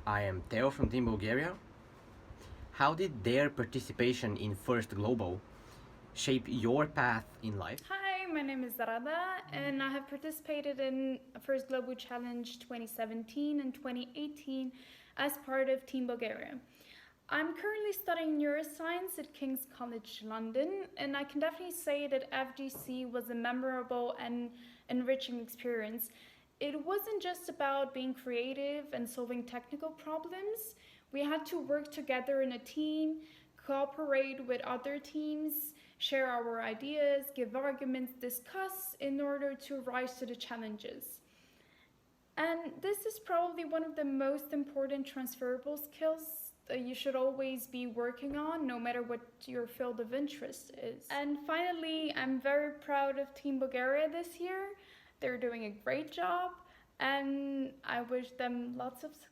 I am Theo from Team Bulgaria. How did their participation in First Global shape your path in life? Hi, my name is Rada, and I have participated in First Global Challenge 2017 and 2018 as part of Team Bulgaria. I'm currently studying neuroscience at King's College London, and I can definitely say that FGC was a memorable and enriching experience. It wasn't just about being creative and solving technical problems. We had to work together in a team, cooperate with other teams, share our ideas, give arguments, discuss in order to rise to the challenges. And this is probably one of the most important transferable skills that you should always be working on, no matter what your field of interest is. And finally, I'm very proud of Team Bulgaria this year. They're doing a great job, and I wish them lots of success.